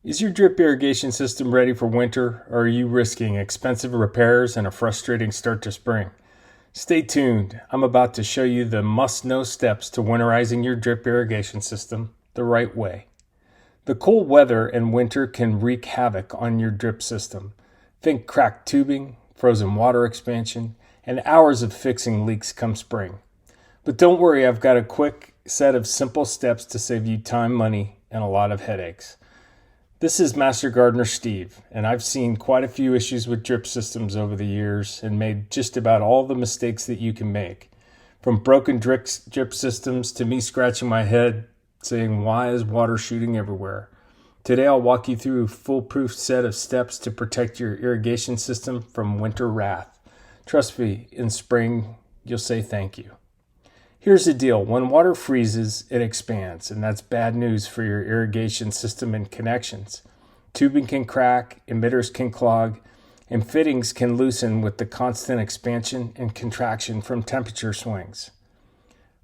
Is your drip irrigation system ready for winter, or are you risking expensive repairs and a frustrating start to spring? Stay tuned. I'm about to show you the must-know steps to winterizing your drip irrigation system the right way. The cold weather and winter can wreak havoc on your drip system. Think cracked tubing, frozen water expansion, and hours of fixing leaks come spring. But don't worry, I've got a quick set of simple steps to save you time, money, and a lot of headaches. This is Master Gardener Steve, and I've seen quite a few issues with drip systems over the years and made just about all the mistakes that you can make. From broken drip systems to me scratching my head saying, why is water shooting everywhere? Today I'll walk you through a foolproof set of steps to protect your irrigation system from winter wrath. Trust me, in spring you'll say thank you. Here's the deal. When water freezes, it expands, and that's bad news for your irrigation system and connections. Tubing can crack, emitters can clog, and fittings can loosen with the constant expansion and contraction from temperature swings.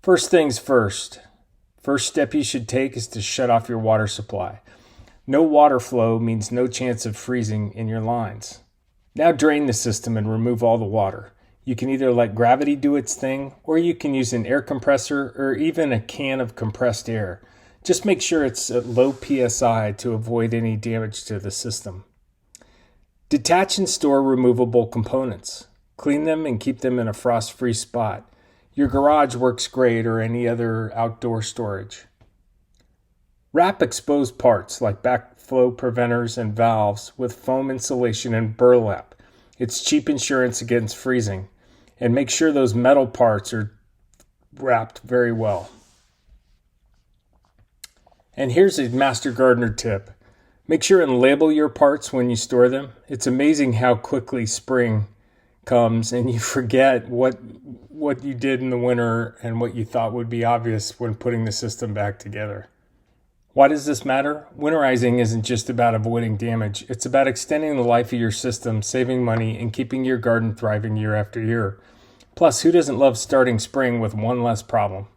First things first. First step you should take is to shut off your water supply. No water flow means no chance of freezing in your lines. Now drain the system and remove all the water. You can either let gravity do its thing, or you can use an air compressor or even a can of compressed air. Just make sure it's at low PSI to avoid any damage to the system. Detach and store removable components. Clean them and keep them in a frost-free spot. Your garage works great, or any other outdoor storage. Wrap exposed parts like backflow preventers and valves with foam insulation and burlap. It's cheap insurance against freezing. And make sure those metal parts are wrapped very well. And here's a Master Gardener tip. Make sure and label your parts when you store them. It's amazing how quickly spring comes and you forget what you did in the winter and what you thought would be obvious when putting the system back together. Why does this matter? Winterizing isn't just about avoiding damage. It's about extending the life of your system, saving money, and keeping your garden thriving year after year. Plus, who doesn't love starting spring with one less problem?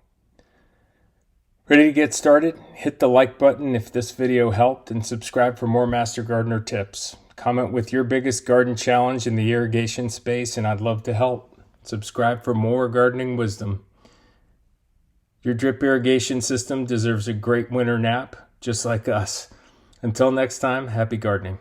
Ready to get started? Hit the like button if this video helped and subscribe for more Master Gardener tips. Comment with your biggest garden challenge in the irrigation space and I'd love to help. Subscribe for more gardening wisdom. Your drip irrigation system deserves a great winter nap, just like us. Until next time, happy gardening.